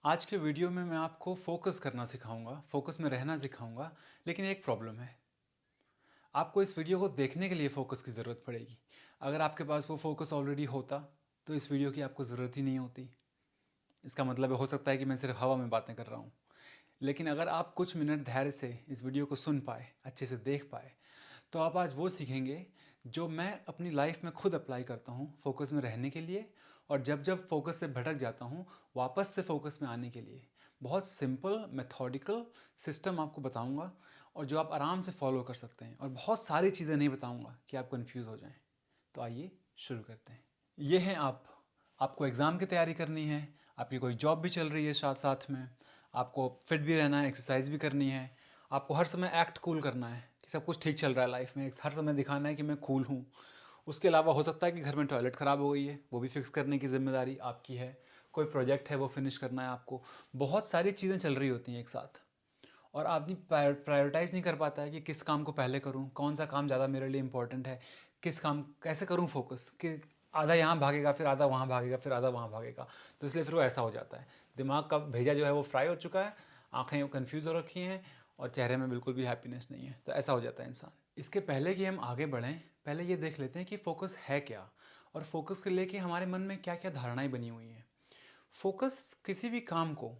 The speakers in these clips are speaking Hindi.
आज के वीडियो में मैं आपको फोकस करना सिखाऊंगा, फोकस में रहना सिखाऊंगा। लेकिन एक प्रॉब्लम है, आपको इस वीडियो को देखने के लिए फोकस की ज़रूरत पड़ेगी। अगर आपके पास वो फोकस ऑलरेडी होता तो इस वीडियो की आपको ज़रूरत ही नहीं होती। इसका मतलब हो सकता है कि मैं सिर्फ हवा में बातें कर रहा हूँ। लेकिन अगर आप कुछ मिनट धैर्य से इस वीडियो को सुन पाए, अच्छे से देख पाए, तो आप आज वो सीखेंगे जो मैं अपनी लाइफ में खुद अप्लाई करता हूँ फोकस में रहने के लिए। और जब जब फोकस से भटक जाता हूँ, वापस से फोकस में आने के लिए बहुत सिंपल मेथोडिकल सिस्टम आपको बताऊँगा, और जो आप आराम से फॉलो कर सकते हैं। और बहुत सारी चीज़ें नहीं बताऊँगा कि आप कन्फ्यूज़ हो जाएं। तो आइए शुरू करते हैं। ये हैं आपको एग्ज़ाम की तैयारी करनी है, आपकी कोई जॉब भी चल रही है साथ साथ में, आपको फिट भी रहना है, एक्सरसाइज भी करनी है, आपको हर समय एक्ट कूल करना है कि सब कुछ ठीक चल रहा है लाइफ में, हर समय दिखाना है कि मैं कूल हूँ। उसके अलावा हो सकता है कि घर में टॉयलेट ख़राब हो गई है, वो भी फिक्स करने की जिम्मेदारी आपकी है। कोई प्रोजेक्ट है वो फिनिश करना है आपको। बहुत सारी चीज़ें चल रही होती हैं एक साथ, और आदमी प्रायोरिटाइज़ नहीं कर पाता है कि किस काम को पहले करूं, कौन सा काम ज़्यादा मेरे लिए इंपॉर्टेंट है, किस काम कैसे करूं फोकस, कि आधा यहाँ भागेगा, फिर आधा वहाँ भागेगा, फिर आधा वहाँ भागेगा। तो इसलिए फिर वो ऐसा हो जाता है, दिमाग का भेजा जो है वो फ्राई हो चुका है, आँखें कन्फ्यूज़ हो रखी हैं, और चेहरे में बिल्कुल भी हैप्पीनेस नहीं है। तो ऐसा हो जाता है इंसान। इसके पहले कि हम आगे बढ़ें, पहले ये देख लेते हैं कि फ़ोकस है क्या, और फोकस के लेके हमारे मन में क्या क्या धारणाएं बनी हुई हैं। फोकस किसी भी काम को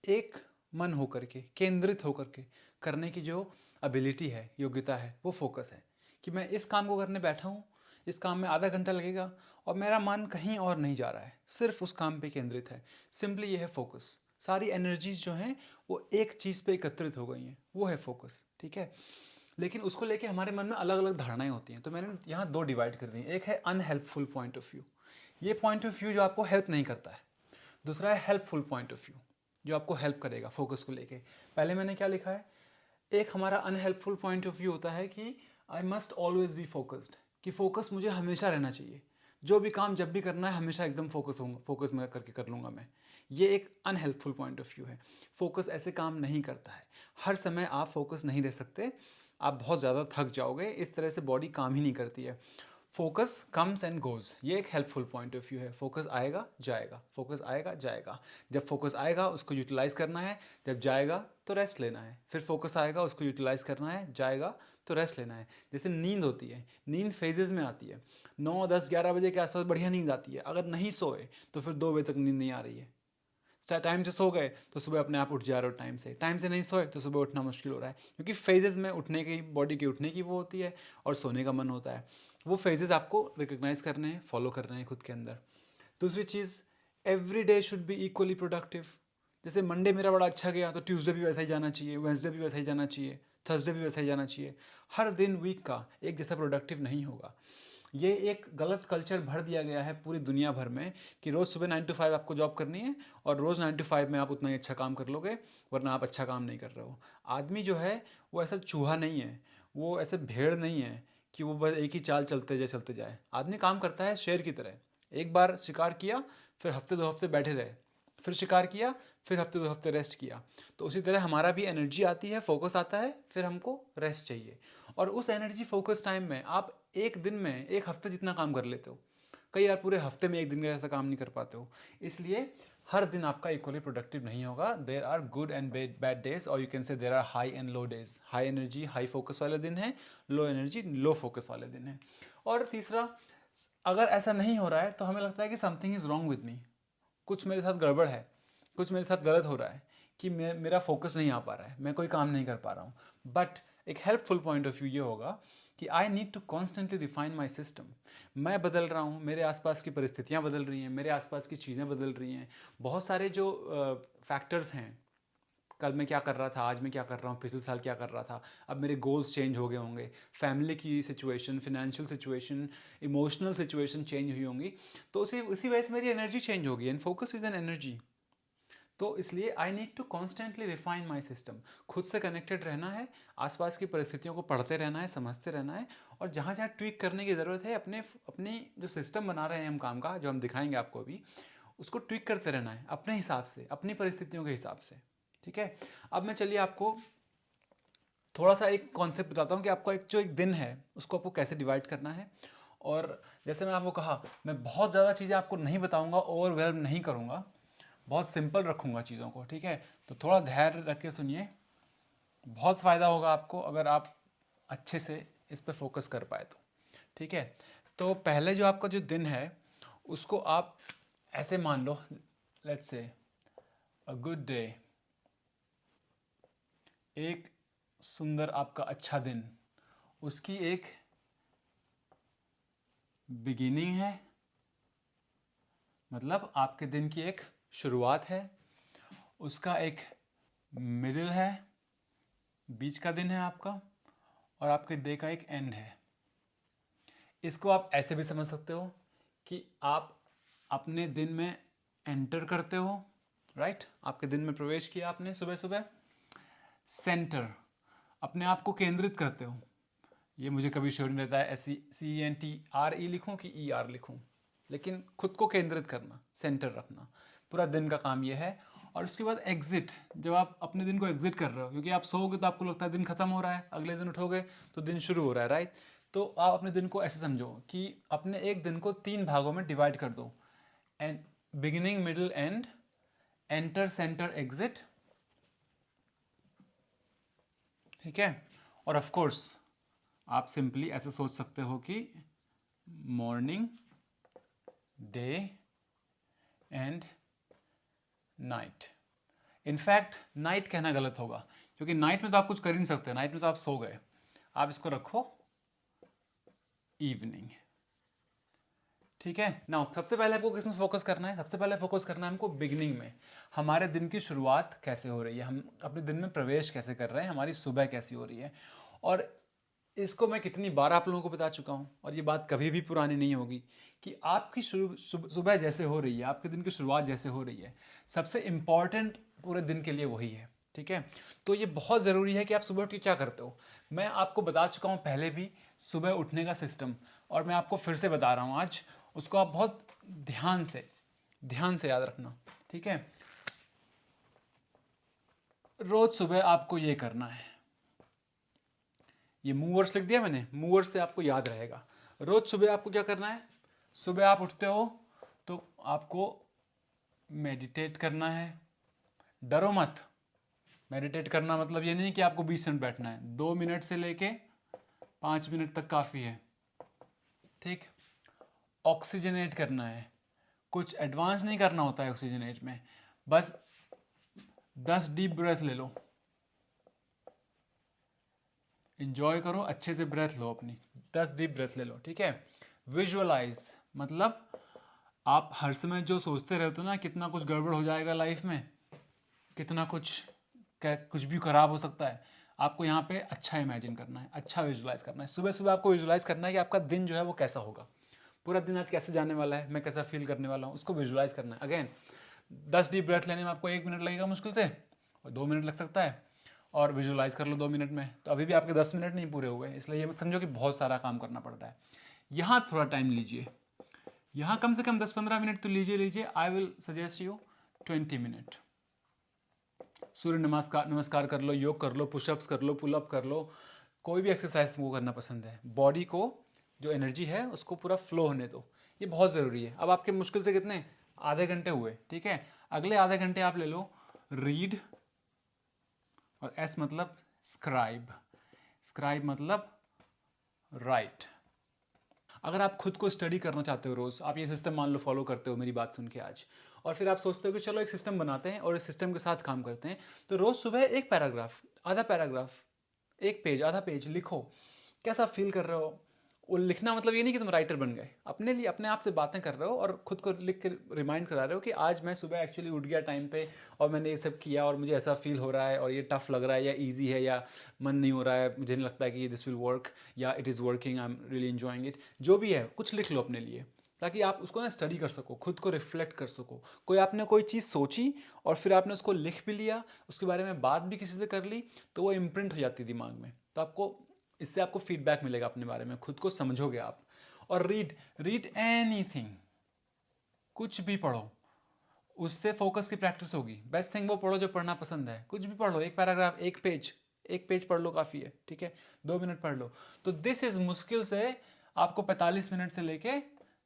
एक मन होकर के, केंद्रित होकर के करने की जो एबिलिटी है, योग्यता है, वो फोकस है। कि मैं इस काम को करने बैठा हूँ, इस काम में आधा घंटा लगेगा और मेरा मन कहीं और नहीं जा रहा है, सिर्फ उस काम पे केंद्रित है। सिंपली ये है फोकस। सारी एनर्जीज जो हैं वो एक चीज़ पे एकत्रित हो गई हैं, वो है फोकस। ठीक है। लेकिन उसको लेके हमारे मन में अलग अलग धारणाएं होती हैं। तो मैंने यहाँ दो डिवाइड कर दी हैं। एक है अनहेल्पफुल पॉइंट ऑफ व्यू, ये पॉइंट ऑफ व्यू जो आपको हेल्प नहीं करता है। दूसरा है हेल्पफुल पॉइंट ऑफ व्यू, जो आपको हेल्प करेगा फोकस को लेके। पहले मैंने क्या लिखा है, एक हमारा अनहेल्पफुल पॉइंट ऑफ व्यू होता है कि I must always be focused, कि फोकस मुझे हमेशा रहना चाहिए, जो भी काम जब भी करना है हमेशा एकदम फोकस होऊंगा, फोकस में करके कर लूँगा मैं। ये एक अनहेल्पफुल पॉइंट ऑफ व्यू है। फोकस ऐसे काम नहीं करता है। हर समय आप फोकस नहीं रह सकते, आप बहुत ज़्यादा थक जाओगे, इस तरह से बॉडी काम ही नहीं करती है। फोकस कम्स एंड गोज, ये एक हेल्पफुल पॉइंट ऑफ व्यू है। फोकस आएगा जाएगा, फोकस आएगा जाएगा। जब फोकस आएगा उसको यूटिलाइज करना है, जब जाएगा तो रेस्ट लेना है। फिर फोकस आएगा, उसको यूटिलाइज करना है, जाएगा तो रेस्ट लेना है। जैसे नींद होती है, नींद फेजेस में आती है। 9 10 11 बजे के आसपास बढ़िया नींद आती है। अगर नहीं सोए तो फिर 2 बजे तक नींद नहीं आ रही है। टाइम से सो गए तो सुबह अपने आप उठ जा रहे हो, टाइम से नहीं सोए तो सुबह उठना मुश्किल हो रहा है, क्योंकि फेजेस में उठने की, बॉडी की उठने की वो होती है, और सोने का मन होता है। वो फेजेस आपको रिकग्नाइज करने हैं, फॉलो करने हैं खुद के अंदर। दूसरी चीज़, every day should be equally productive. जैसे मंडे मेरा बड़ा अच्छा गया तो ट्यूसडे भी वैसा ही जाना चाहिए, वेंसडे भी वैसा ही जाना चाहिए, थर्सडे भी वैसा ही जाना चाहिए। हर दिन वीक का एक जैसा प्रोडक्टिव नहीं होगा। ये एक गलत कल्चर भर दिया गया है पूरी दुनिया भर में, कि रोज़ सुबह 9 to 5 आपको जॉब करनी है, और रोज़ 9 to 5 में आप उतना ही अच्छा काम कर लोगे, वरना आप अच्छा काम नहीं कर रहे हो। आदमी जो है वो ऐसा चूहा नहीं है, वो ऐसे भेड़ नहीं है कि वो बस एक ही चाल चलते जाए। आदमी काम करता है शेर की तरह। एक बार शिकार किया, फिर हफ्ते 2 हफ्ते बैठे रहे, फिर शिकार किया, फिर हफ्ते 2 हफ्ते रेस्ट किया। तो उसी तरह हमारा भी एनर्जी आती है, फोकस आता है, फिर हमको रेस्ट चाहिए। और उस एनर्जी फोकस टाइम में आप एक दिन में एक हफ्ते जितना काम कर लेते हो, कई बार पूरे हफ्ते में एक दिन का ऐसा काम नहीं कर पाते हो। इसलिए हर दिन आपका इक्वली प्रोडक्टिव नहीं होगा। There are good and bad days, और you can say there are high and low days. High energy high focus वाले दिन है, लो एनर्जी लो फोकस वाले दिन है। और तीसरा, अगर ऐसा नहीं हो रहा है तो हमें लगता है कि something is wrong with me, कुछ मेरे साथ गड़बड़ है, कुछ मेरे साथ गलत हो रहा है, कि मेरा फोकस नहीं आ पा रहा है, मैं कोई काम नहीं कर पा रहा हूँ। बट एक हेल्पफुल पॉइंट ऑफ व्यू ये होगा कि I need to constantly refine my system. मैं बदल रहा हूँ, मेरे आसपास की परिस्थितियाँ बदल रही हैं, मेरे आसपास की चीज़ें बदल रही हैं। बहुत सारे जो फैक्टर्स हैं, कल मैं क्या कर रहा था, आज मैं क्या कर रहा हूँ, पिछले साल क्या कर रहा था, अब मेरे गोल्स चेंज हो गए होंगे, फैमिली की situation, financial situation, emotional situation change हुई होंगी। तो उसी वजह से मेरी एनर्जी चेंज होगी, and focus is an energy. तो इसलिए I need to constantly refine my system. खुद से कनेक्टेड रहना है, आसपास की परिस्थितियों को पढ़ते रहना है, समझते रहना है, और जहाँ जहाँ ट्वीक करने की ज़रूरत है, अपनी जो सिस्टम बना रहे हैं हम काम का, जो हम दिखाएंगे आपको अभी, उसको ट्वीक करते रहना है अपने हिसाब से, अपनी परिस्थितियों के हिसाब से। ठीक है। अब मैं चलिए आपको थोड़ा सा एक कॉन्सेप्ट बताता हूँ कि आपको एक दिन है उसको आपको कैसे डिवाइड करना है। और जैसे मैं आपको कहा, मैं बहुत ज़्यादा चीज़ें आपको नहीं बताऊँगा, ओवरवेल्म नहीं करूँगा, बहुत सिंपल रखूँगा चीज़ों को, ठीक है। तो थोड़ा धैर्य रख के सुनिए, बहुत फ़ायदा होगा आपको अगर आप अच्छे से इस पे फोकस कर पाए तो, ठीक है। तो पहले जो आपका जो दिन है उसको आप ऐसे मान लो, let's say a good day, एक सुंदर आपका अच्छा दिन, उसकी एक बिगिनिंग है, मतलब आपके दिन की एक शुरुआत है, उसका एक मिडिल है, बीच का दिन है आपका, और आपके डे का एक एंड है। इसको आप ऐसे भी समझ सकते हो कि आप अपने दिन में एंटर करते हो, राइट, आपके दिन में प्रवेश किया आपने सुबह सुबह। सेंटर, अपने आप को केंद्रित करते हो, ये मुझे कभी श्योर नहीं रहता है CENTRE लिखूं कि ER लिखूं, लेकिन खुद को केंद्रित करना, सेंटर रखना, पूरा दिन का काम ये है। और उसके बाद एग्जिट, जब आप अपने दिन को एग्जिट कर रहे हो, क्योंकि आप सोओगे तो आपको लगता है दिन खत्म हो रहा है, अगले दिन उठोगे तो दिन शुरू हो रहा है, राइट। तो आप अपने दिन को ऐसे समझो कि अपने एक दिन को 3 भागों में डिवाइड कर दो, and beginning, middle, and, enter, centre, exit, ठीक है। और ऑफ कोर्स आप सिंपली ऐसे सोच सकते हो कि morning, day and night. In fact night कहना गलत होगा, क्योंकि नाइट में तो आप कुछ कर ही नहीं सकते, नाइट में तो आप सो गए। आप इसको रखो इवनिंग, ठीक है ना। सबसे पहले आपको किस में फोकस करना है? सबसे पहले फोकस करना है हमको बिगिनिंग में, हमारे दिन की शुरुआत कैसे हो रही है, हम अपने दिन में प्रवेश कैसे कर रहे हैं, हमारी सुबह कैसी हो रही है। और इसको मैं कितनी बार आप लोगों को बता चुका हूँ, और ये बात कभी भी पुरानी नहीं होगी कि आपकी सुबह जैसे हो रही है, आपके दिन की शुरुआत जैसे हो रही है, सबसे इम्पॉर्टेंट पूरे दिन के लिए वही है, ठीक है। तो ये बहुत ज़रूरी है कि आप सुबह उठ के क्या करते हो। मैं आपको बता चुका हूँ पहले भी सुबह उठने का सिस्टम, और मैं आपको फिर से बता रहा हूँ आज, उसको आप बहुत ध्यान से याद रखना, ठीक है। रोज सुबह आपको ये करना है, ये मूवर्स लिख दिया मैंने, मूवर्स से आपको याद रहेगा। रोज सुबह आपको क्या करना है? सुबह आप उठते हो तो आपको मेडिटेट करना है। डरो मत, मेडिटेट करना मतलब ये नहीं कि आपको 20 मिनट बैठना है, 2 मिनट से लेके 5 मिनट तक काफ़ी है, ठीक। ऑक्सीजनेट करना है, कुछ एडवांस नहीं करना होता है ऑक्सीजनेट में, बस 10 डीप ब्रेथ ले लो, इंजॉय करो, अच्छे से ब्रेथ लो अपनी, 10 डीप ब्रेथ ले लो, ठीक है। विजुअलाइज मतलब आप हर समय जो सोचते रहते हो ना कितना कुछ गड़बड़ हो जाएगा लाइफ में, कितना कुछ भी खराब हो सकता है, आपको यहाँ पे अच्छा इमेजिन करना है, अच्छा विजुलाइज करना है। सुबह सुबह आपको विजुलाइज करना है कि आपका दिन जो है वो कैसा होगा, पूरा दिन आज कैसे जाने वाला है, मैं कैसा फील करने वाला हूँ, उसको विजुलाइज करना है। अगेन 10 डीप ब्रेथ लेने में आपको 1 मिनट लगेगा मुश्किल से, और 2 मिनट लग सकता है, और विजुलाइज कर लो 2 मिनट में, तो अभी भी आपके 10 मिनट नहीं पूरे हुए, इसलिए ये मत समझो कि बहुत सारा काम करना पड़ रहा है। यहाँ थोड़ा टाइम लीजिए, यहाँ कम से कम 10-15 मिनट तो लीजिए। I will suggest you 20 minute. Surya Namaskar कर लो, योग कर लो, पुशअप्स कर लो, पुलअप कर लो, कोई भी एक्सरसाइज वो करना पसंद है। बॉडी को जो एनर्जी है उसको पूरा फ्लो होने दो, ये बहुत ज़रूरी है। अब आपके मुश्किल से कितने आधे घंटे हुए, ठीक है। अगले आधे घंटे आप ले लो रीड, और एस मतलब स्क्राइब, स्क्राइब मतलब राइट। अगर आप खुद को स्टडी करना चाहते हो रोज़, आप ये सिस्टम मान लो फॉलो करते हो मेरी बात सुन के आज, और फिर आप सोचते हो कि चलो एक सिस्टम बनाते हैं और इस सिस्टम के साथ काम करते हैं, तो रोज़ सुबह एक पैराग्राफ, आधा पैराग्राफ, एक पेज, आधा पेज लिखो, कैसा फील कर रहे हो। वो लिखना मतलब ये नहीं कि तुम राइटर बन गए, अपने लिए अपने आप से बातें कर रहे हो और खुद को लिख के रिमाइंड करा रहे हो कि आज मैं सुबह एक्चुअली उठ गया टाइम पे, और मैंने ये सब किया, और मुझे ऐसा फील हो रहा है, और ये टफ लग रहा है, या ईजी है, या मन नहीं हो रहा है, मुझे नहीं लगता है कि दिस विल वर्क, या it is working, I am really enjoying it. जो भी है कुछ लिख लो अपने लिए, ताकि आप उसको ना स्टडी कर सको, खुद को रिफ्लेक्ट कर सको। कोई आपने कोई चीज़ सोची और फिर आपने उसको लिख भी लिया, उसके बारे में बात भी किसी से कर ली, तो वो इम्प्रिंट हो जाती है दिमाग में, तो आपको इससे आपको फीडबैक मिलेगा अपने बारे में, खुद को समझोगे आप। और रीड एनीथिंग, कुछ भी पढ़ो, उससे फोकस की प्रैक्टिस होगी। बेस्ट थिंग वो पढ़ो जो पढ़ना पसंद है, कुछ भी पढ़ लो, एक पैराग्राफ, एक पेज पढ़ लो, काफ़ी है, ठीक है। 2 मिनट पढ़ लो, तो दिस इज मुश्किल से आपको 45 मिनट से लेके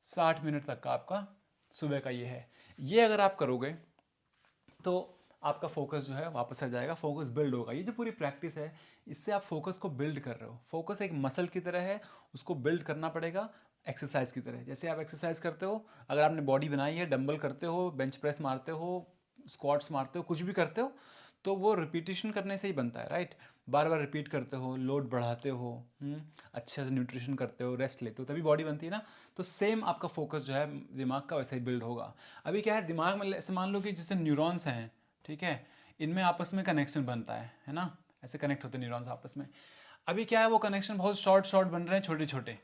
60 मिनट तक का आपका सुबह का ये है। ये अगर आप करोगे तो आपका फोकस जो है वापस आ जाएगा, फोकस बिल्ड होगा। ये जो पूरी प्रैक्टिस है, इससे आप फोकस को बिल्ड कर रहे हो। फोकस एक मसल की तरह है, उसको बिल्ड करना पड़ेगा एक्सरसाइज की तरह। जैसे आप एक्सरसाइज करते हो, अगर आपने बॉडी बनाई है, डंबल करते हो, बेंच प्रेस मारते हो, स्क्वाट्स मारते हो, कुछ भी करते हो, तो वो रिपीटिशन करने से ही बनता है, राइट। बार बार रिपीट करते हो, लोड बढ़ाते हो, अच्छे से न्यूट्रिशन करते हो, रेस्ट लेते हो, तभी बॉडी बनती है ना। तो सेम आपका फोकस जो है दिमाग का वैसे ही बिल्ड होगा। अभी क्या है, दिमाग में ऐसे मान लो कि जैसे न्यूरॉन्स हैं, ठीक है, इनमें आपस में कनेक्शन बनता है ना, ऐसे कनेक्ट होते हैं न्यूरॉन्स आपस में। अभी क्या है, वो कनेक्शन बहुत शॉर्ट शॉर्ट बन रहे हैं, छोटे छोटे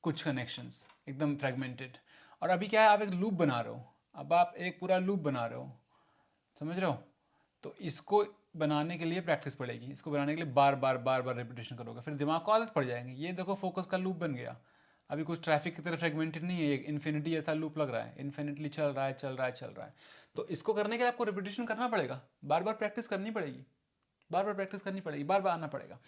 कुछ कनेक्शंस एकदम फ्रेगमेंटेड। और अभी क्या है, आप एक लूप बना रहे हो, अब आप एक पूरा लूप बना रहे हो, समझ रहे हो। तो इसको बनाने के लिए प्रैक्टिस पड़ेगी, इसको बनाने के लिए बार बार बार बार रिपीटेशन करोगे, फिर दिमाग को आदत पड़ जाएंगे। ये देखो फोकस का लूप बन गया। अभी कुछ ट्रैफिक की तरह फ्रेगमेंटेड नहीं है, एक इन्फिनिटी ऐसा लूप लग रहा है, इन्फिनिटली चल रहा है चल रहा है चल रहा है। तो इसको करने के लिए आपको रिपीटेशन करना पड़ेगा, बार बार प्रैक्टिस करनी पड़ेगी, बार बार प्रैक्टिस करनी पड़ेगी, बार बार आना पड़ेगा।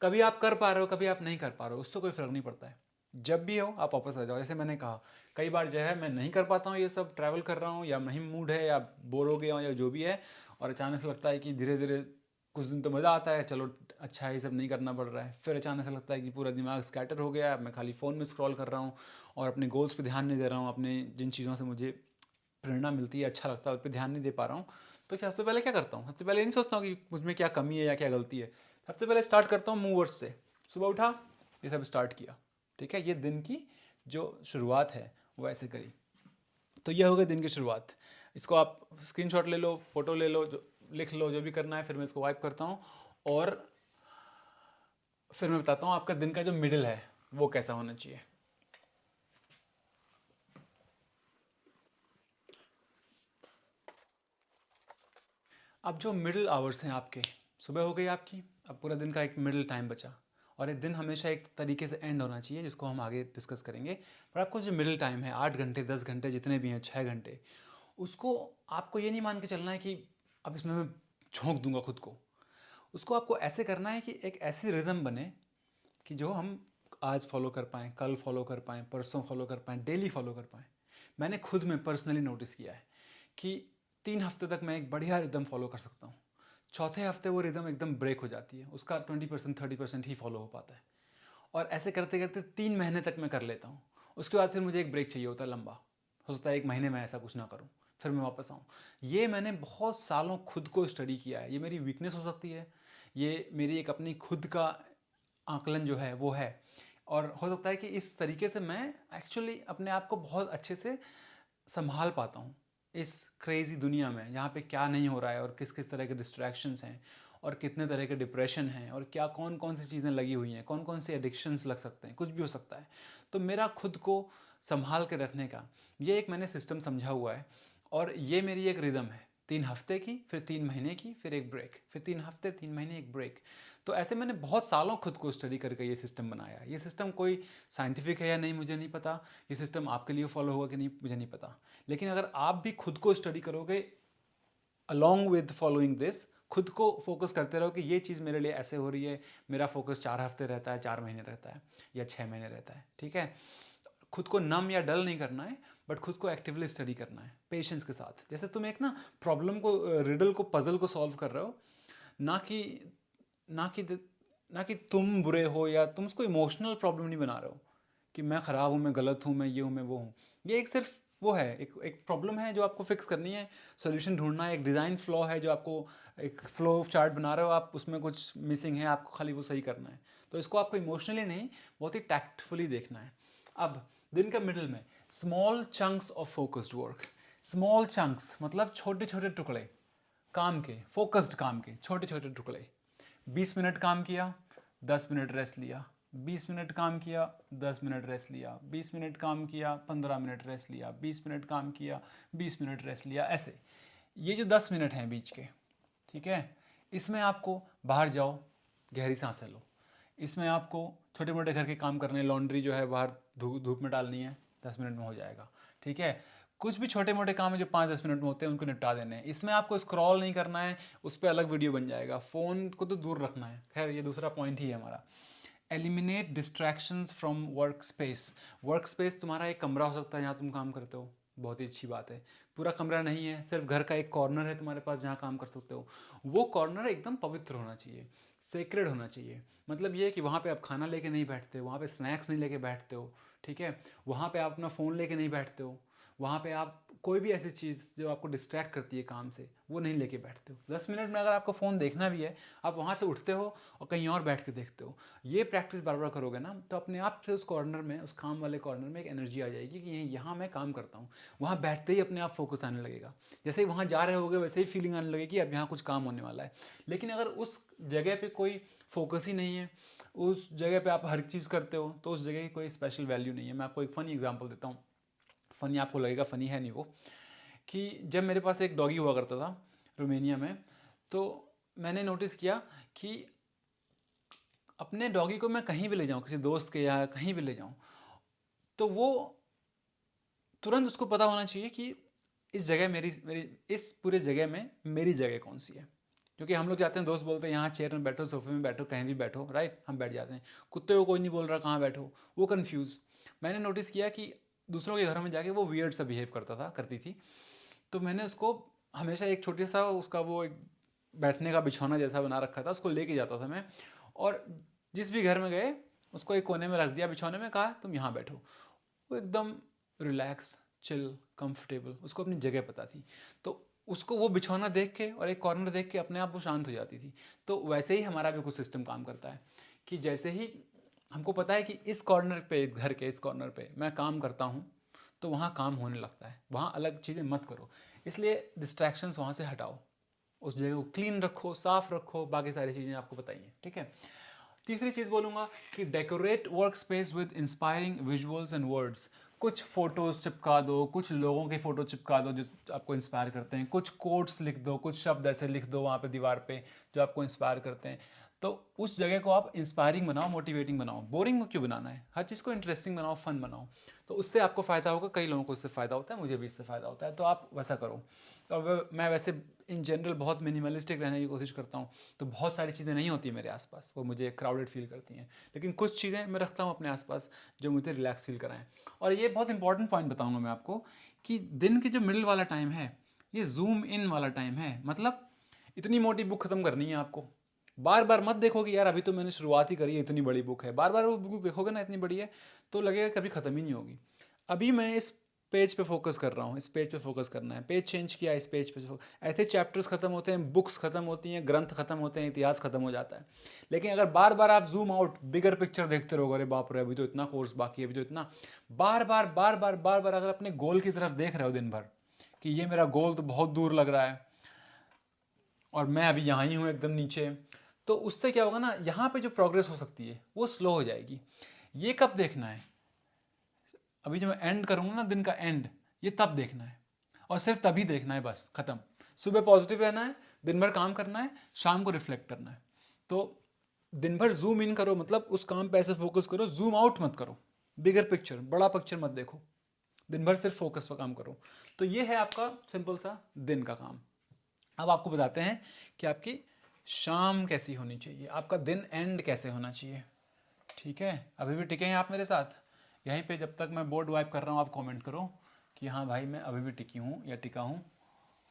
कभी आप कर पा रहे हो, कभी आप नहीं कर पा रहे हो, उससे कोई फर्क नहीं पड़ता है। जब भी हो आप वापस आ जाओ। जैसे मैंने कहा, कई बार जो है मैं नहीं कर पाता हूँ ये सब, ट्रैवल कर रहा हूँ या नहीं मूड है या बोर हो गया हूँ या जो भी है, और अचानक से लगता है कि धीरे धीरे कुछ दिन तो मज़ा आता है, चलो अच्छा है ये सब नहीं करना पड़ रहा है, फिर अचानक से लगता है कि पूरा दिमाग स्कैटर हो गया, मैं खाली फ़ोन में स्क्रॉल कर रहा हूँ और अपने गोल्स पे ध्यान नहीं दे रहा हूँ, अपने जिन चीज़ों से मुझे प्रेरणा मिलती है, अच्छा लगता है, उस पर ध्यान नहीं दे पा रहा हूँ। तो क्या सबसे पहले क्या करता हूँ, सबसे पहले नहीं सोचता हूँ कि मुझ में क्या कमी है या क्या गलती है, सबसे पहले स्टार्ट करता हूँ मूवर्स से। सुबह उठा, ये सब स्टार्ट किया, ठीक है, ये दिन की जो शुरुआत है वो ऐसे करी। तो ये हो गई दिन की शुरुआत। इसको आप स्क्रीनशॉट ले लो, फोटो ले लो, जो लिख लो, जो भी करना है। फिर मैं इसको वाइप करता हूँ और फिर मैं बताता हूँ आपका दिन का जो मिडिल है वो कैसा होना चाहिए। अब जो मिडिल आवर्स हैं आपके, सुबह हो गई आपकी, अब पूरा दिन का एक मिडिल टाइम बचा। और एक दिन हमेशा एक तरीके से एंड होना चाहिए, जिसको हम आगे डिस्कस करेंगे। पर आपको जो मिडिल टाइम है, 8 घंटे 10 घंटे जितने भी हैं, 6 घंटे, उसको आपको ये नहीं मान के चलना है कि अब इसमें मैं झोंक दूंगा खुद को। उसको आपको ऐसे करना है कि एक ऐसी रिदम बने कि जो हम आज फॉलो कर पाएँ, कल फॉलो कर पाएँ, परसों फॉलो कर पाएँ, डेली फॉलो कर पाएँ। मैंने खुद में पर्सनली नोटिस किया है कि 3 हफ्ते तक मैं एक बढ़िया रिदम फॉलो कर सकता हूँ। चौथे हफ्ते वो रिदम एकदम ब्रेक हो जाती है, उसका 20% 30% ही फॉलो हो पाता है। और ऐसे करते करते 3 महीने तक मैं कर लेता हूँ। उसके बाद फिर मुझे एक ब्रेक चाहिए होता है लंबा, हो सकता है 1 महीने में ऐसा कुछ ना करूँ, फिर मैं वापस आऊँ। ये मैंने बहुत सालों खुद को स्टडी किया है। ये मेरी वीकनेस हो सकती है, ये मेरी एक अपनी खुद का आकलन जो है वो है। और हो सकता है कि इस तरीके से मैं एक्चुअली अपने आप को बहुत अच्छे से संभाल पाता हूँ इस क्रेज़ी दुनिया में, यहाँ पे क्या नहीं हो रहा है और किस किस तरह के डिस्ट्रैक्शंस हैं और कितने तरह के डिप्रेशन हैं और क्या कौन कौन सी चीज़ें लगी हुई हैं, कौन कौन से एडिक्शंस लग सकते हैं, कुछ भी हो सकता है। तो मेरा खुद को संभाल के रखने का ये एक मैंने सिस्टम समझा हुआ है। और ये मेरी एक रिदम है, 3 हफ्ते की, फिर 3 महीने की, फिर एक ब्रेक, फिर 3 हफ्ते 3 महीने एक ब्रेक। तो ऐसे मैंने बहुत सालों खुद को स्टडी करके ये सिस्टम बनाया। ये सिस्टम कोई साइंटिफिक है या नहीं मुझे नहीं पता, ये सिस्टम आपके लिए फॉलो होगा कि नहीं मुझे नहीं पता। लेकिन अगर आप भी खुद को स्टडी करोगे अलॉन्ग विद फॉलोइंग दिस, खुद को फोकस करते रहो कि ये चीज़ मेरे लिए ऐसे हो रही है, मेरा फोकस 4 हफ्ते रहता है, 4 महीने रहता है या 6 महीने रहता है, ठीक है। खुद को नम या डल नहीं करना है, बट खुद को एक्टिवली स्टडी करना है पेशेंस के साथ। जैसे तुम एक ना प्रॉब्लम को, रिडल को, पजल को सॉल्व कर रहे हो, ना कि ना कि ना कि तुम बुरे हो या तुम उसको इमोशनल प्रॉब्लम नहीं बना रहे हो कि मैं ख़राब हूँ, मैं गलत हूँ, मैं ये हूँ, मैं वो हूँ। ये एक सिर्फ वो है, एक प्रॉब्लम है जो आपको फिक्स करनी है, सोल्यूशन ढूंढना है। एक डिज़ाइन फ्लॉ है जो आपको, एक फ्लो चार्ट बना रहे हो आप, उसमें कुछ मिसिंग है, आपको खाली वो सही करना है। तो इसको आपको इमोशनली नहीं, बहुत ही टैक्टफुली देखना है। अब दिन का मिडिल में small chunks of focused work. Small chunks मतलब छोटे छोटे टुकड़े काम के, फोकस्ड काम के छोटे छोटे टुकड़े। 20 मिनट काम किया, 10 मिनट रेस्ट लिया, 20 मिनट काम किया, 10 मिनट रेस्ट लिया, 20 मिनट काम किया, 15 मिनट रेस्ट लिया, 20 मिनट काम किया, 20 मिनट रेस्ट लिया, ऐसे। ये जो 10 मिनट हैं बीच के, ठीक है, इसमें आपको बाहर जाओ, गहरी सांसें लो। इसमें आपको छोटे मोटे घर के काम करने, लॉन्ड्री जो है बाहर धूप में डालनी है, 10 मिनट में हो जाएगा, ठीक है। कुछ भी छोटे मोटे काम है जो 5-10 मिनट में होते हैं, उनको निपटा देने हैं। इसमें आपको स्क्रॉल नहीं करना है, उस पर अलग वीडियो बन जाएगा, फ़ोन को तो दूर रखना है। खैर ये दूसरा पॉइंट ही है हमारा। Eliminate distractions from work space. Work space तुम्हारा एक कमरा हो सकता है जहाँ तुम काम करते हो, बहुत ही अच्छी बात है। पूरा कमरा नहीं है, सिर्फ घर का एक कॉर्नर है तुम्हारे पास जहाँ काम कर सकते हो, वो कॉर्नर एकदम पवित्र होना चाहिए, सेक्रेड होना चाहिए। मतलब ये है कि वहाँ पे आप खाना लेके नहीं बैठते हो, वहाँ पे स्नैक्स नहीं लेके बैठते हो, ठीक है। वहाँ पे आप अपना फ़ोन लेके नहीं बैठते हो, वहाँ पे आप कोई भी ऐसी चीज़ जो आपको डिस्ट्रैक्ट करती है काम से, वो नहीं लेके बैठते हो। 10 मिनट में अगर आपको फ़ोन देखना भी है, आप वहाँ से उठते हो और कहीं और बैठ के देखते हो। ये प्रैक्टिस बार बार करोगे ना, तो अपने आप से उस कॉर्नर में, उस काम वाले कॉर्नर में एक एनर्जी आ जाएगी कि यहाँ मैं काम करता हूँ। वहाँ बैठते ही अपने आप फोकस आने लगेगा। जैसे ही वहाँ जा रहे होगे वैसे ही फीलिंग आने लगेगी अब यहाँ कुछ काम होने वाला है। लेकिन अगर उस जगह पे कोई फोकस ही नहीं है, उस जगह पे आप हर चीज़ करते हो, तो उस जगह की कोई स्पेशल वैल्यू नहीं है। मैं आपको एक फ़नी एग्जांपल देता हूँ। फ़नी आपको लगेगा, फ़नी है नहीं वो, कि जब मेरे पास एक डॉगी हुआ करता था रोमेनिया में, तो मैंने नोटिस किया कि अपने डॉगी को मैं कहीं भी ले जाऊँ, किसी दोस्त के यहाँ कहीं भी ले जाऊँ, तो वो तुरंत उसको पता होना चाहिए कि इस जगह मेरी मेरी इस पूरे जगह में मेरी जगह कौन सी है। क्योंकि हम लोग जाते हैं, दोस्त बोलते हैं यहाँ चेयर में बैठो, सोफे में बैठो, कहीं भी बैठो, राइट, हम बैठ जाते हैं। कुत्ते को कोई नहीं बोल रहा कहाँ बैठो, वो कन्फ्यूज़। मैंने नोटिस किया कि दूसरों के घरों में जाके वो वियर्ड सा बिहेव करता था, करती थी। तो मैंने उसको हमेशा एक छोटी सा उसका वो एक बैठने का बिछौना जैसा बना रखा था, उसको लेके जाता था मैं। और जिस भी घर में गए, उसको एक कोने में रख दिया बिछौने में, कहा तुम यहाँ बैठो। वो एकदम रिलैक्स, चिल, कंफर्टेबल, उसको अपनी जगह पता थी। तो उसको वो बिछौना देख के और एक कॉर्नर देख के अपने आप वो शांत हो जाती थी। तो वैसे ही हमारा भी कुछ सिस्टम काम करता है कि जैसे ही हमको पता है कि इस कॉर्नर पे, घर के इस कॉर्नर पे मैं काम करता हूँ, तो वहाँ काम होने लगता है। वहाँ अलग चीज़ें मत करो, इसलिए डिस्ट्रैक्शंस वहाँ से हटाओ, उस जगह को क्लीन रखो, साफ रखो, बाकी सारी चीज़ें आपको बताइए, ठीक है। तीसरी चीज़ बोलूँगा कि decorate work space with inspiring visuals and words. कुछ फोटोज़ चिपका दो, कुछ लोगों की फ़ोटो चिपका दो जो आपको इंस्पायर करते हैं, कुछ कोट्स लिख दो, कुछ शब्द ऐसे लिख दो वहाँ पे दीवार पे जो आपको इंस्पायर करते हैं। तो उस जगह को आप इंस्पायरिंग बनाओ, मोटिवेटिंग बनाओ। बोरिंग क्यों बनाना है, हर चीज़ को इंटरेस्टिंग बनाओ, फन बनाओ। तो उससे आपको फ़ायदा होगा, कई लोगों को उससे फ़ायदा होता है, मुझे भी इससे फ़ायदा होता है, तो आप वैसा करो। और मैं वैसे इन जनरल बहुत मिनिमलिस्टिक रहने की कोशिश करता हूँ, तो बहुत सारी चीज़ें नहीं होती मेरे आसपास, वो मुझे क्राउडेड फील करती हैं। लेकिन कुछ चीज़ें मैं रखता हूँ अपने आसपास जो मुझे रिलैक्स फील कराएं। और ये बहुत इंपॉर्टेंट पॉइंट बताऊँगा मैं आपको कि दिन के जो मिडिल वाला टाइम है, ये जूम इन वाला टाइम है। मतलब इतनी मोटी बुक ख़त्म करनी है आपको, बार बार मत देखो कि यार अभी तो मैंने शुरुआत ही करी है, इतनी बड़ी बुक है। बार बार वो बुक देखोगे ना, इतनी बड़ी है, तो लगेगा कभी ख़त्म ही नहीं होगी। अभी मैं इस पेज पे फोकस कर रहा हूँ, इस पेज पे फोकस करना है, पेज चेंज किया, इस पेज पे ऐसे चैप्टर्स खत्म होते हैं, बुक्स खत्म होती हैं, ग्रंथ खत्म होते हैं, इतिहास खत्म हो जाता है। लेकिन अगर बार बार आप जूम आउट, बिगर पिक्चर देखते रहोगे, अरे बाप रे अभी तो इतना कोर्स बाकी है, अभी तो इतना, बार बार बार बार बार बार अगर अपने गोल की तरफ देख रहे हो दिन भर कि ये मेरा गोल तो बहुत दूर लग रहा है और मैं अभी यहाँ ही हूँ एकदम नीचे, तो उससे क्या होगा ना, यहाँ पे जो प्रोग्रेस हो सकती है वो स्लो हो जाएगी। ये कब देखना है, अभी जो मैं एंड करूँगा ना, दिन का एंड, ये तब देखना है और सिर्फ तभी देखना है, बस ख़त्म। सुबह पॉजिटिव रहना है, दिन भर काम करना है, शाम को रिफ्लेक्ट करना है। तो दिन भर जूम इन करो, मतलब उस काम पे ऐसे फोकस करो, जूम आउट मत करो, बिगर पिक्चर, बड़ा पिक्चर मत देखो, दिन भर सिर्फ फोकस पर काम करो। तो ये है आपका सिंपल सा दिन का काम। अब आपको बताते हैं कि आपकी शाम कैसी होनी चाहिए, आपका दिन एंड कैसे होना चाहिए, ठीक है। अभी भी टिके हैं आप मेरे साथ यहीं पे, जब तक मैं बोर्ड वाइप कर रहा हूँ आप कमेंट करो कि हाँ भाई मैं अभी भी टिकी हूँ या टिका हूँ।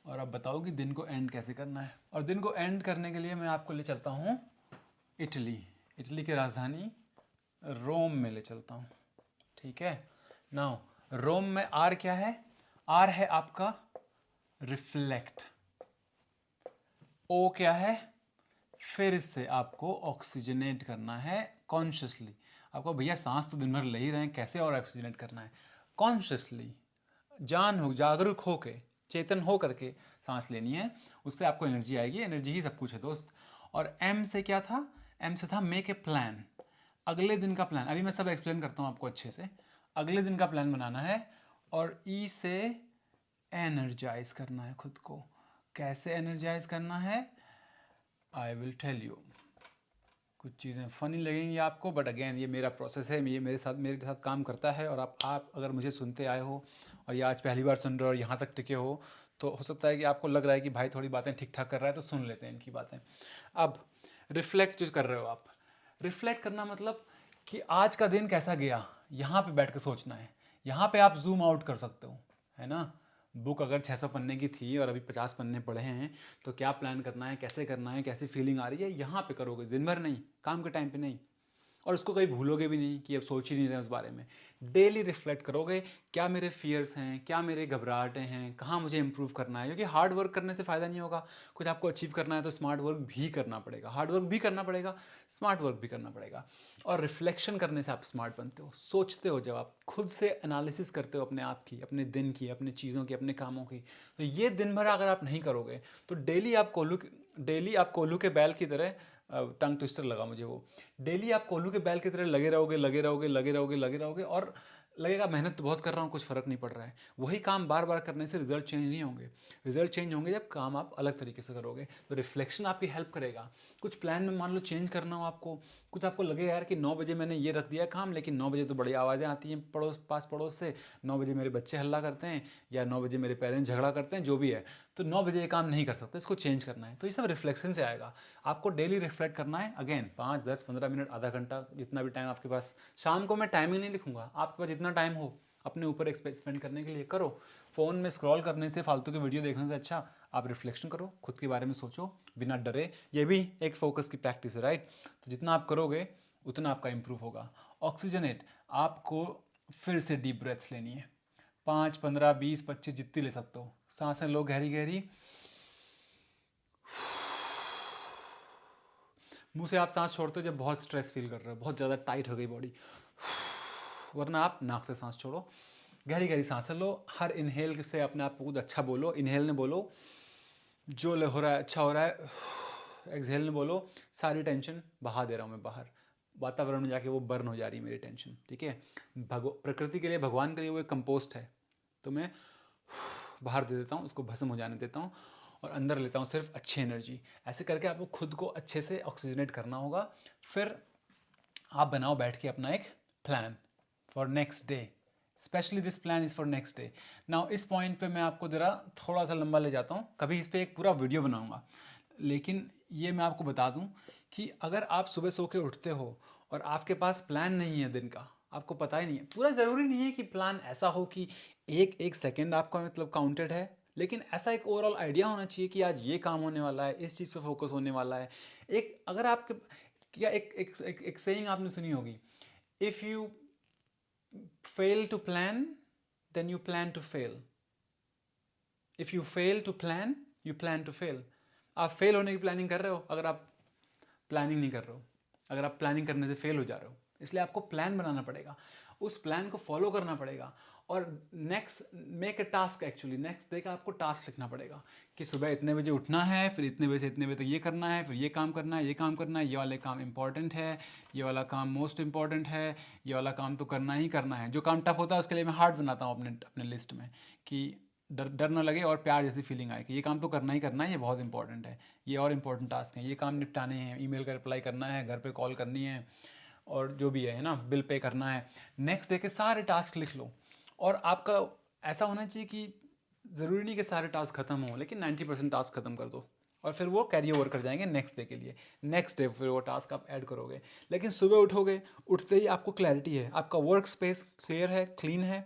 और अब बताओ कि दिन को एंड कैसे करना है। और दिन को एंड करने के लिए मैं आपको ले चलता हूँ इटली, इटली की राजधानी रोम में ले चलता हूँ, ठीक है। नाउ रोम में आर क्या है, आर है आपका रिफ्लेक्ट, ओ क्या है, फिर से आपको ऑक्सीजनेट करना है कॉन्शियसली। आपको भैया सांस तो दिन भर ले ही रहे हैं, कैसे और ऑक्सीजनेट करना है, कॉन्शियसली, जान हो, जागरूक हो के, चेतन हो करके सांस लेनी है, उससे आपको एनर्जी आएगी। एनर्जी ही सब कुछ है दोस्त। और एम से क्या था, एम से था मेक ए प्लान, अगले दिन का प्लान। अभी मैं सब एक्सप्लेन करता हूँ आपको अच्छे से। अगले दिन का प्लान बनाना है। और ई से एनर्जाइज करना है खुद को। कैसे एनर्जाइज करना है, आई विल टेल यू। कुछ चीज़ें फ़नी लगेंगी आपको, बट अगेन ये मेरा प्रोसेस है, ये मेरे साथ काम करता है। और आप अगर मुझे सुनते आए हो और ये आज पहली बार सुन रहे हो और यहाँ तक टिके हो, तो हो सकता है कि आपको लग रहा है कि भाई थोड़ी बातें ठीक ठाक कर रहा है, तो सुन लेते हैं इनकी बातें। अब रिफ्लेक्ट जो कर रहे हो आप, रिफ्लेक्ट करना मतलब कि आज का दिन कैसा गया, यहाँ पे बैठ के सोचना है। यहाँ पे आप जूम आउट कर सकते हो, है ना। बुक अगर 600 पन्ने की थी और अभी 50 पन्ने पढ़े हैं, तो क्या प्लान करना है, कैसे करना है, कैसी फीलिंग आ रही है, यहाँ पे करोगे, दिन भर नहीं, काम के टाइम पे नहीं। और उसको कभी भूलोगे भी नहीं कि अब सोच ही नहीं रहे उस बारे में। डेली रिफ्लेक्ट करोगे, क्या मेरे फियर्स हैं, क्या मेरे घबराहटें हैं, कहाँ मुझे इंप्रूव करना है। क्योंकि हार्ड वर्क करने से फ़ायदा नहीं होगा। कुछ आपको अचीव करना है तो स्मार्ट वर्क भी करना पड़ेगा, हार्ड वर्क भी करना पड़ेगा, स्मार्ट वर्क भी करना पड़ेगा। और रिफ्लेक्शन करने से आप स्मार्ट बनते हो। सोचते हो, जब आप खुद से एनालिसिस करते हो अपने आप की, अपने दिन की, अपनी चीज़ों की, अपने कामों की, तो ये दिन भर अगर आप नहीं करोगे तो डेली आप कोल्हू के बैल की तरह, टंग ट्विस्टर लगा मुझे वो, डेली आप कोल्हू के बैल की तरह लगे रहोगे, लगे रहोगे, लगे रहोगे, लगे रहोगे, और लगेगा मेहनत तो बहुत कर रहा हूँ, कुछ फ़र्क नहीं पड़ रहा है। वही काम बार बार करने से रिजल्ट चेंज नहीं होंगे। रिजल्ट चेंज होंगे जब काम आप अलग तरीके से करोगे। तो रिफ्लेक्शन आपकी हेल्प करेगा। कुछ प्लान में मान लो चेंज करना हो आपको, कुछ आपको लगे यार कि 9 बजे मैंने ये रख दिया काम, लेकिन 9 बजे तो बड़ी आवाज़ें आती हैं पास पड़ोस से, 9 बजे मेरे बच्चे हल्ला करते हैं, या 9 बजे मेरे पेरेंट्स झगड़ा करते हैं, जो भी है, तो 9 बजे ये काम नहीं कर सकते, इसको चेंज करना है। तो ये सब रिफ्लेक्शन से आएगा। आपको डेली रिफ्लेक्ट करना है। अगेन 5, 10, 15 मिनट, आधा घंटा, जितना भी टाइम आपके पास। शाम को मैं टाइमिंग नहीं लिखूंगा, आपके पास जितना टाइम हो अपने ऊपर एक स्पेंड करने के लिए करो। फ़ोन में स्क्रॉल करने से, फालतू की वीडियो देखने से अच्छा आप रिफ्लेक्शन करो, खुद के बारे में सोचो बिना डरे। ये भी एक फोकस की प्रैक्टिस है, राइट। तो जितना आप करोगे उतना आपका इंप्रूव होगा। ऑक्सीजनेट, आपको फिर से डीप ब्रेथ्स लेनी है। 5, 15, 20, 25 जितनी ले सकते हो। सांसें लो गहरी गहरी, मुंह से आप सांस छोड़ते हो जब बहुत स्ट्रेस फील कर रहे हो, बहुत ज़्यादा टाइट हो गई बॉडी, वरना आप नाक से सांस छोड़ो, गहरी गहरी सांसें लो। हर इनहेल से अपने आप को कुछ अच्छा बोलो। इनहेल ने बोलो जो हो रहा है अच्छा हो रहा है। एक्सहेल ने बोलो सारी टेंशन बहा दे रहा हूँ मैं बाहर, वातावरण में जाके वो बर्न हो जा रही है मेरी टेंशन, ठीक है। प्रकृति के लिए, भगवान के लिए वो एक कंपोस्ट है, तो मैं बाहर दे देता हूँ, उसको भस्म हो जाने देता हूँ, और अंदर लेता हूँ सिर्फ अच्छी एनर्जी। ऐसे करके आपको खुद को अच्छे से ऑक्सीजनेट करना होगा। फिर आप बनाओ बैठ के अपना एक plan for next day. Specially this plan is for next day. Now इस पॉइंट पे मैं आपको ज़रा थोड़ा सा लंबा ले जाता हूँ, कभी इस पर एक पूरा वीडियो बनाऊँगा। लेकिन ये मैं आपको बता दूँ कि अगर आप सुबह सो के उठते हो और आपके पास प्लान नहीं है दिन का, आपको पता ही नहीं है, पूरा ज़रूरी नहीं है कि प्लान ऐसा हो कि एक एक सेकेंड आपका मतलब काउंटेड है, लेकिन ऐसा एक ओवरऑल आइडिया होना चाहिए कि आज ये काम होने वाला है, इस चीज़ पे फोकस होने वाला है। एक अगर आपके क्या एक सेइंग आपने सुनी होगी, if you fail to plan then you plan to fail, if you fail to plan you plan to fail. आप फेल होने की प्लानिंग कर रहे हो अगर आप प्लानिंग नहीं कर रहे हो, अगर आप प्लानिंग करने से फेल हो जा रहे हो। इसलिए आपको प्लान बनाना पड़ेगा, उस प्लान को फॉलो करना पड़ेगा, और next make a task, actually next day का आपको टास्क लिखना पड़ेगा कि सुबह इतने बजे उठना है, फिर इतने बजे से इतने बजे तक ये करना है, फिर ये काम करना है, ये काम करना है, ये वाले काम इंपॉर्टेंट है, ये वाला काम मोस्ट इंपॉर्टेंट है, ये वाला काम तो करना ही करना है। जो काम टफ होता है उसके लिए मैं हार्ड बनाता हूँ अपने अपने लिस्ट में, कि डर डर ना लगे और प्यार जैसी फीलिंग आए कि ये काम तो करना ही करना है, ये बहुत इंपॉर्टेंट है, ये और इंपॉर्टेंट टास्क हैं, ये काम निपटाने हैं, ईमेल का रिप्लाई करना है, घर पे कॉल करनी है, और जो भी है ना, बिल पे करना है। नेक्स्ट डे के सारे टास्क लिख लो। और आपका ऐसा होना चाहिए कि ज़रूरी नहीं कि सारे टास्क खत्म हों, लेकिन 90% टास्क खत्म कर दो, और फिर वो कैरी ओवर कर जाएंगे नेक्स्ट डे के लिए। नेक्स्ट डे फिर वो टास्क आप ऐड करोगे। लेकिन सुबह उठोगे, उठते ही आपको क्लैरिटी है, आपका वर्क स्पेस क्लियर है, क्लीन है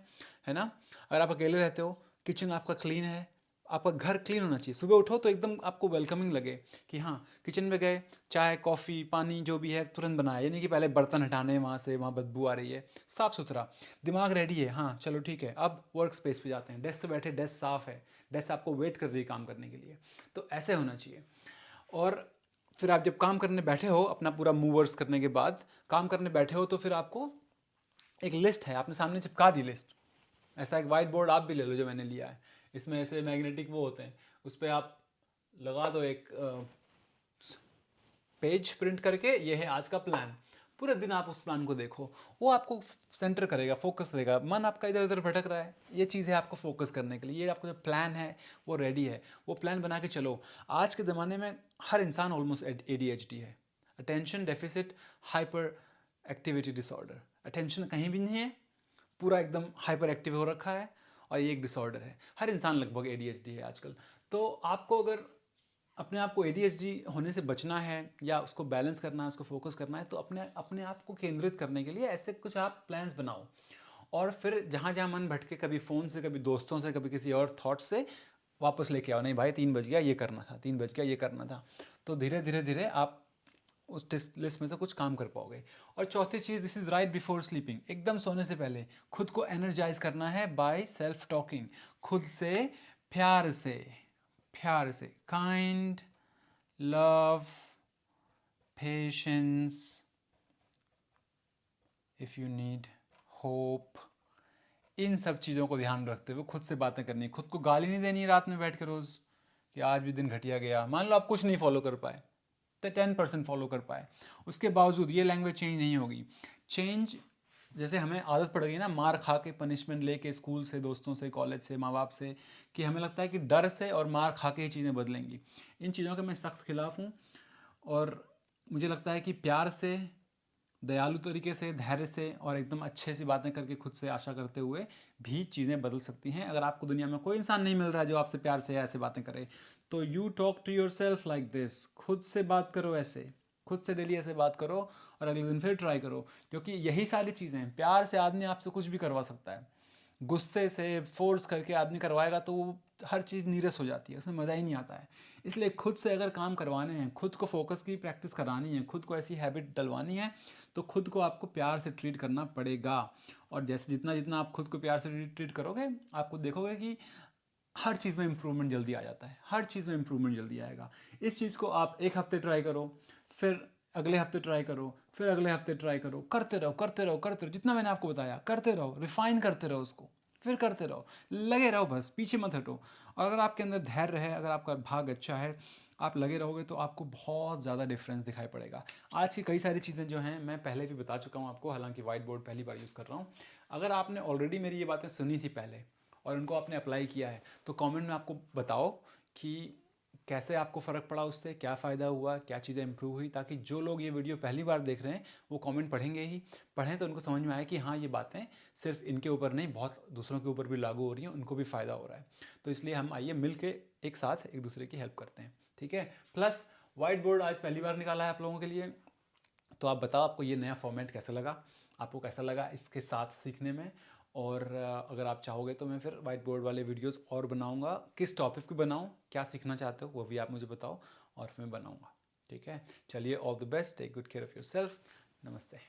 ना। अगर आप अकेले रहते हो, किचन आपका क्लीन है, आपका घर क्लीन होना चाहिए। सुबह उठो तो एकदम आपको वेलकमिंग लगे कि हाँ, किचन में गए, चाय कॉफ़ी पानी जो भी है तुरंत बनाया, यानी कि पहले बर्तन हटाने, वहाँ से वहाँ बदबू आ रही है, साफ़ सुथरा, दिमाग रेडी है, हाँ चलो ठीक है, अब वर्क स्पेस पे जाते हैं, डेस्क पे बैठे, डेस्क साफ़ है, डेस्क आपको वेट कर रही है काम करने के लिए। तो ऐसे होना चाहिए। और फिर आप जब काम करने बैठे हो, अपना पूरा मूवर्स करने के बाद काम करने बैठे हो, तो फिर आपको एक लिस्ट है, आपने सामने चिपका दी लिस्ट। ऐसा एक वाइट बोर्ड आप भी ले लो जो मैंने लिया है, इसमें ऐसे मैग्नेटिक वो होते हैं, उस पर आप लगा दो एक पेज प्रिंट करके, ये है आज का प्लान। पूरे दिन आप उस प्लान को देखो, वो आपको सेंटर करेगा, फोकस करेगा। मन आपका इधर उधर भटक रहा है, ये चीज़ है आपको फोकस करने के लिए। ये आपका जो प्लान है वो रेडी है, वो प्लान बना के चलो। आज के ज़माने में हर इंसान ऑलमोस्ट ADHD है, attention deficit hyper activity disorder. Attention कहीं भी नहीं है, पूरा एकदम हाइपर एक्टिव हो रखा है, और ये एक डिसऑर्डर है। हर इंसान लगभग ADHD है आजकल। तो आपको अगर अपने आप को ADHD होने से बचना है, या उसको बैलेंस करना है, उसको फोकस करना है, तो अपने अपने आप को केंद्रित करने के लिए ऐसे कुछ आप प्लान्स बनाओ। और फिर जहाँ जहाँ मन भटके, कभी फ़ोन से, कभी दोस्तों से, कभी किसी और थॉट से, वापस लेके आओ, नहीं भाई 3 बज गया, ये करना था, 3 बज गया, ये करना था। तो धीरे धीरे धीरे आप उस टेस्ट लिस्ट में से कुछ काम कर पाओगे। और चौथी चीज़, this is right before sleeping, एकदम सोने से पहले खुद को एनर्जाइज करना है बाय सेल्फ टॉकिंग, खुद से प्यार से, प्यार से, kind, love, patience, if you need, hope, इन सब चीज़ों को ध्यान रखते हुए खुद से बातें करनी है। खुद को गाली नहीं देनी रात में बैठ के रोज़ कि आज भी दिन घटिया गया। मान लो आप कुछ नहीं फॉलो कर पाए, तो 10% फॉलो कर पाए, उसके बावजूद ये लैंग्वेज चेंज नहीं होगी। चेंज, जैसे हमें आदत पड़ गई ना मार खा के, पनिशमेंट लेके, स्कूल से, दोस्तों से, कॉलेज से, माँ बाप से, कि हमें लगता है कि डर से और मार खा के ही चीज़ें बदलेंगी। इन चीज़ों के मैं सख्त खिलाफ़ हूँ। और मुझे लगता है कि प्यार से, दयालु तरीके से, धैर्य से और एकदम अच्छे सी बातें करके, खुद से आशा करते हुए भी चीज़ें बदल सकती हैं। अगर आपको दुनिया में कोई इंसान नहीं मिल रहा है जो आपसे प्यार से ऐसे बातें करे, तो you talk to yourself like this, खुद से बात करो ऐसे, खुद से डेली ऐसे बात करो और अगले दिन फिर ट्राई करो। क्योंकि यही सारी चीज़ें हैं, प्यार से आदमी आपसे कुछ भी करवा सकता है। गुस्से से फोर्स करके आदमी करवाएगा तो वो हर चीज़ नीरस हो जाती है, उसमें मज़ा ही नहीं आता है। इसलिए खुद से अगर काम करवाने हैं, खुद को फोकस की प्रैक्टिस करानी है, खुद को ऐसी हैबिट डलवानी है, तो खुद को आपको प्यार से ट्रीट करना पड़ेगा। और जैसे जितना जितना आप खुद को प्यार से ट्रीट करोगे, आपको देखोगे कि हर चीज़ में इम्प्रूवमेंट जल्दी आ जाता है, हर चीज़ में इम्प्रूवमेंट जल्दी आएगा। इस चीज़ को आप एक हफ्ते ट्राई करो, फिर अगले हफ्ते ट्राई करो, फिर अगले हफ्ते ट्राई करो, करते रहो, करते रहो, करते रहो, जितना मैंने आपको बताया करते रहो, रिफाइन करते रहो उसको, फिर करते रहो, लगे रहो, बस पीछे मत हटो। और अगर आपके अंदर धैर्य है, अगर आपका भाग अच्छा है, आप लगे रहोगे तो आपको बहुत ज़्यादा डिफरेंस दिखाई पड़ेगा। आज की कई सारी चीज़ें जो हैं मैं पहले भी बता चुका हूँ आपको, हालांकि वाइट बोर्ड पहली बार यूज़ कर रहा हूँ। अगर आपने ऑलरेडी मेरी ये बातें सुनी थी पहले और उनको आपने अप्लाई किया है, तो कमेंट में आपको बताओ कि कैसे आपको फ़र्क पड़ा, उससे क्या फ़ायदा हुआ, क्या चीज़ें इंप्रूव हुई, ताकि जो लोग ये वीडियो पहली बार देख रहे हैं वो कमेंट पढ़ेंगे ही, पढ़ें तो उनको समझ में आए कि हाँ ये बातें सिर्फ इनके ऊपर नहीं, बहुत दूसरों के ऊपर भी लागू हो रही हैं, उनको भी फ़ायदा हो रहा है। तो इसलिए हम आइए मिल के एक साथ एक दूसरे की हेल्प करते हैं, ठीक है। प्लस वाइट बोर्ड आज पहली बार निकाला है आप लोगों के लिए, तो आप बताओ आपको ये नया फॉर्मेट कैसा लगा, आपको कैसा लगा इसके साथ सीखने में। और अगर आप चाहोगे तो मैं फिर वाइट बोर्ड वाले वीडियोस और बनाऊंगा, किस टॉपिक पे बनाऊं, क्या सीखना चाहते हो वो भी आप मुझे बताओ और फिर मैं बनाऊंगा, ठीक है। चलिए, all the best, take good care of yourself, नमस्ते।